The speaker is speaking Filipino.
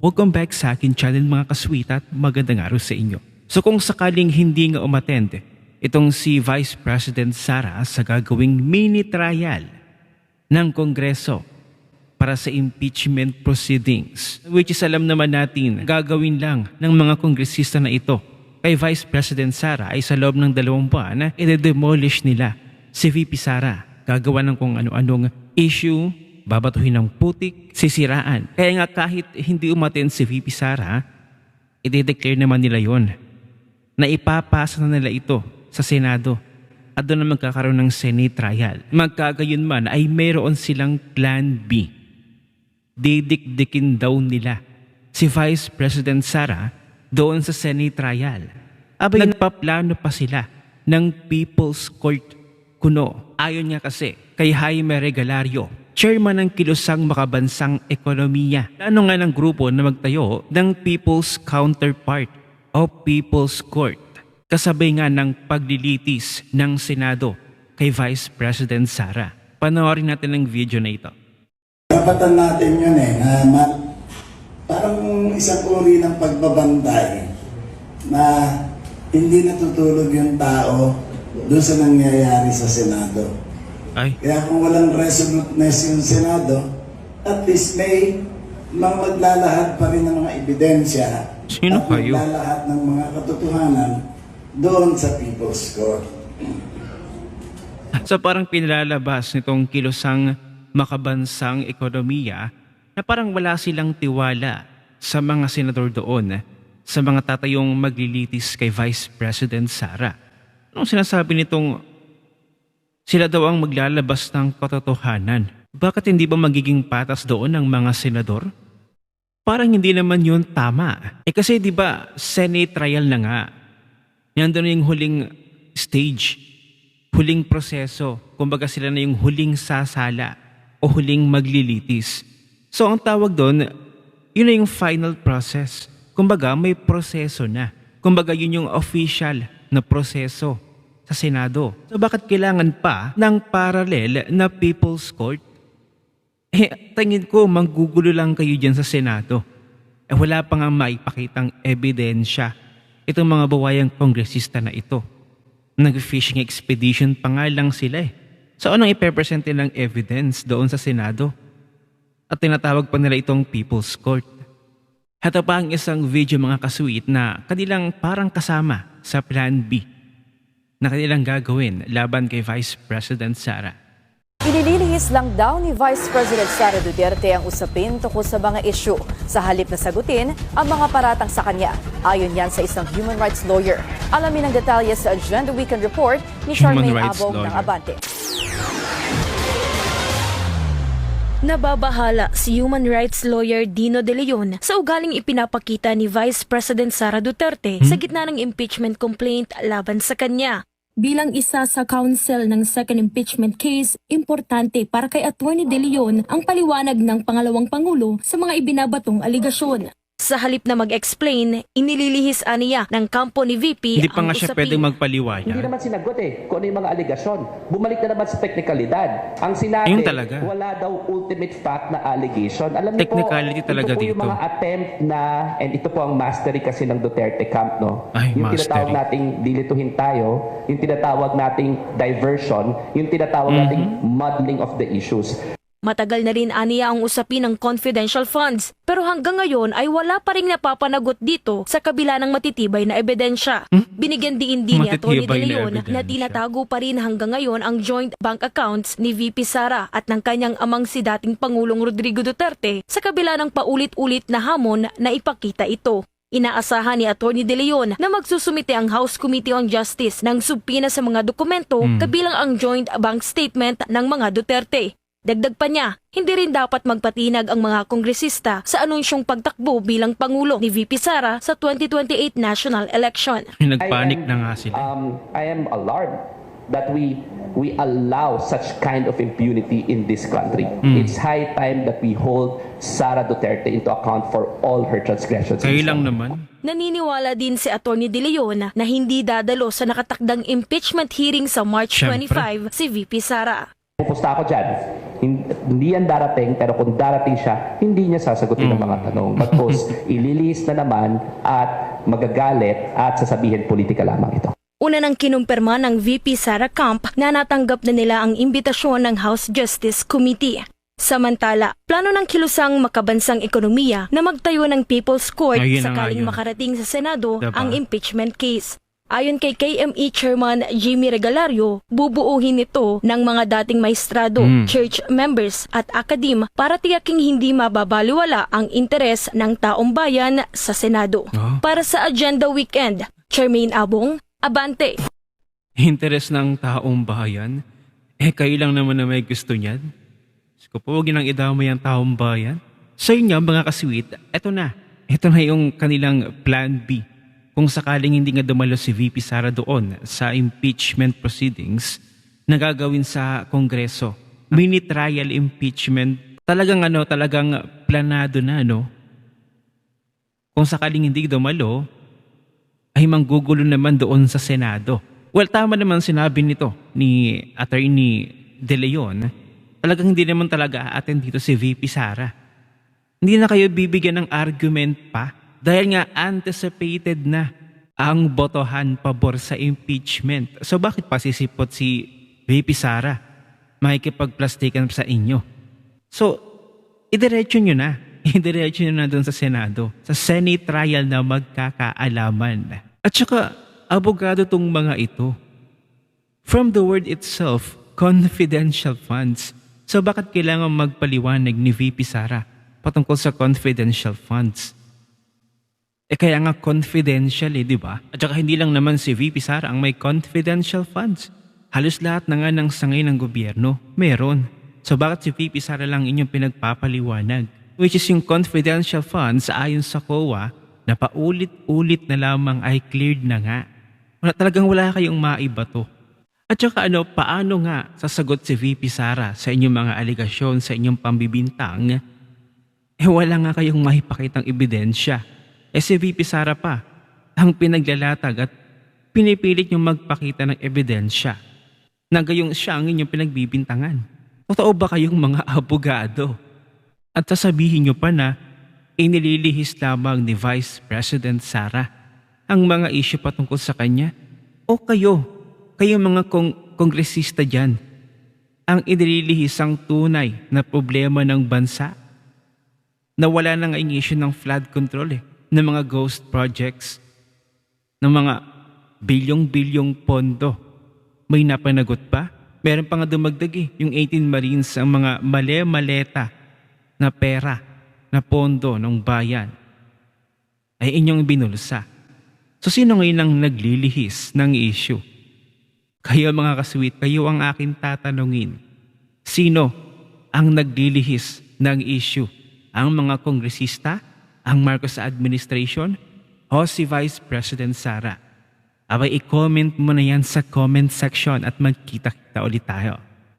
Welcome back sa akin channel mga kasweet at magandang araw sa inyo. So kung sakaling hindi nga umattend itong si Vice President Sara sa gagawing mini trial ng Kongreso para sa impeachment proceedings, which is alam naman natin gagawin lang ng mga kongresista na ito kay Vice President Sara ay sa loob ng 2 buwan i-demolish nila si VP Sara. Gagawa ng kung ano-anong issue, babatuhin ng putik, sisiraan. Kaya nga kahit hindi umattend si VP Sara, i-declare naman nila yon na ipapasa na nila ito sa Senado at doon na magkakaroon ng Senate trial. Magkagayon man ay mayroon silang Plan B. Didikdikin daw nila si Vice President Sara doon sa Senate trial. Abay, nagpaplano pa sila ng People's Court kuno. Ayon nga kasi kay Jaime Regalario, chairman ng Kilusang Makabansang Ekonomiya. Plano nga ng grupo na magtayo ng People's Counterpart o People's Court. Kasabay nga ng paglilitis ng Senado kay Vice President Sara. Panoorin natin ang video na ito. Karapatan natin yun parang isang uri ng pagbabantay na hindi natutulog yung tao doon sa nangyayari sa Senado. Ay. Kaya kung walang resoluteness yung Senado, at least may maglalahad pa rin ng mga ebidensya Sino at kayo? maglalahad ng mga katotohanan doon sa People's Court. So parang pinalalabas nitong Kilusang Makabansang Ekonomiya na parang wala silang tiwala sa mga senador doon, sa mga tatayong maglilitis kay Vice President Sara. Anong sinasabi nitong sila daw ang maglalabas ng katotohanan? Bakit hindi ba magiging patas doon ng mga senador? Parang hindi naman yun tama. Kasi di ba Senate trial na nga. Nandun na yung huling stage, huling proseso. Kumbaga sila na yung huling sasala o huling maglilitis. So ang tawag doon, yun na yung final process. Kumbaga may proseso na. Kumbaga yun yung official na proseso sa Senado. So bakit kailangan pa ng parallel na People's Court? Tingin ko manggugulo lang kayo dyan sa Senado. Wala pa nga maipakitang ebidensya itong mga bawayang kongresista na ito. Nag-fishing expedition pa nga lang sila . So anong ipepresent nilang evidence doon sa Senado? At tinatawag pa nila itong People's Court. Ito pa ang isang video mga kasweet na kanilang parang kasama sa Plan B na kanilang gagawin laban kay Vice President Sara. Inililihis lang daw ni Vice President Sara Duterte ang usapin tungkol sa mga isyu sa halip na sagutin ang mga paratang sa kanya. Ayon yan sa isang human rights lawyer. Alamin ang detalye sa Agenda Weekend Report ni Charmaine Abog ng Abante. Nababahala si human rights lawyer Dino De Leon sa ugaling ipinapakita ni Vice President Sara Duterte sa gitna ng impeachment complaint laban sa kanya. Bilang isa sa counsel ng second impeachment case, importante para kay Attorney De Leon ang paliwanag ng pangalawang pangulo sa mga ibinabatong aligasyon. Sa halip na mag-explain, inililihis niya ng kampo ni VP Hindi pa ang nga siya usapin. pwedeng magpaliwanag. Hindi naman sinagot kung ano yung mga aligasyon. Bumalik na naman sa teknikalidad. Ang sinabi, Ayun talaga. wala daw ultimate fact na allegation. Alam niyo Technicality po, talaga ito po dito. yung mga attempt na, and ito po ang mastery kasi ng Duterte camp, no? Ay, yung mastery. tinatawag nating dilituhin tayo, yung tinatawag nating diversion, yung tinatawag nating muddling of the issues. Matagal na rin aniya ang usapin ng confidential funds, pero hanggang ngayon ay wala pa rin napapanagot dito sa kabila ng matitibay na ebidensya. Binigyan din ni Atty. De Matitibay na Leon na ebidensya. tinatago pa rin hanggang ngayon ang joint bank accounts ni VP Sara at ng kanyang amang si dating Pangulong Rodrigo Duterte sa kabila ng paulit-ulit na hamon na ipakita ito. Inaasahan ni Atty. De Leon na magsusumite ang House Committee on Justice ng subpina sa mga dokumento kabilang ang joint bank statement ng mga Duterte. Dagdag pa niya, hindi rin dapat magpatinag ang mga kongresista sa anunsyong pagtakbo bilang Pangulo ni VP Sara sa 2028 national election. Nagpanik na nga sila. I am alarmed that we allow such kind of impunity in this country. It's high time that we hold Sara Duterte into account for all her transgressions. Kayo lang naman. Naniniwala din si Atty. De Leon na hindi dadalo sa nakatakdang impeachment hearing sa March Siyempre. 25 si VP Sara. Pupusta ako dyan. hindi yan darating, pero kung darating siya, hindi niya sasagutin ang mga tanong. Bagkus, ililihis na naman at magagalit at sasabihin politika lamang ito. Una nang kinumpirma ng VP Sara Camp na natanggap na nila ang imbitasyon ng House Justice Committee. Samantala, plano ng kilusang makabansang ekonomiya na magtayo ng People's Court Ayun na nga sakaling yun. makarating sa Senado Diba? ang impeachment case. Ayon kay KME Chairman Jimmy Regalario, bubuuhin ito ng mga dating maestrado, church members at akadim para tiyaking hindi mababaliwala ang interes ng taong bayan sa Senado. Para sa Agenda Weekend, Charmaine Abong, Abante. Interes ng taong bayan? Kayo lang naman na may gusto niyan. Ko po, huwag nang idamay ang taong bayan. Sa inyo, mga kasweet, eto na. Ito na yung kanilang plan B. Kung sakaling hindi nga dumalo si VP Sara doon sa impeachment proceedings na gagawin sa Kongreso. Mini trial impeachment. Talagang planado na, no? Kung sakaling hindi dumalo, ay manggugulo naman doon sa Senado. Well, tama naman sinabi nito ni Attorney De Leon. Talagang hindi naman talaga a-attend dito si VP Sara. Hindi na kayo bibigyan ng argument pa dahil nga anticipated na ang botohan pabor sa impeachment. So bakit pa sisipot si VP Sara? Makikipagplastikan sa inyo. So, idiretso nyo na. Idiretso nyo na doon sa Senado. Sa Senate trial na magkakaalaman. At saka, abogado tong mga ito. From the word itself, confidential funds. So bakit kailangan magpaliwanag ni VP Sara patungkol sa confidential funds? Kaya nga confidential di ba? At saka hindi lang naman si VP Sara ang may confidential funds. Halos lahat na nga ng sangay ng gobyerno, meron. So bakit si VP Sara lang inyong pinagpapaliwanag? Which is yung confidential funds ayon sa COA na paulit-ulit na lamang ay cleared na nga. Talagang wala kayong maibato. At saka paano nga sasagot si VP Sara sa inyong mga aligasyon, sa inyong pambibintang? Wala nga kayong mahipakitang ebidensya. Si VP Sara pa ang pinaglalatag at pinipilit niyong magpakita ng ebidensya na gayong siya ang inyong pinagbibintangan. Totoo ba kayong mga abogado? At sasabihin niyo pa na inililihis lamang ni Vice President Sara ang mga isyu patungkol sa kanya? O kayong mga kongresista dyan, ang inililihis ang tunay na problema ng bansa? Na wala na nga yung issue ng flood control ng mga ghost projects, ng mga bilyong-bilyong pondo. May napanagot pa? Meron pa nga dumagdag yung 18 Marines ang mga male-maleta na pera, na pondo ng bayan ay inyong binulsa. So sino ngayon ang naglilihis ng issue? Kayo mga kasweet, kayo ang akin tatanungin. Sino ang naglilihis ng issue? Ang mga kongresista? Ang Marcos administration? O si Vice President Sara? Abay, i-comment mo na yan sa comment section at magkita-kita ulit tayo.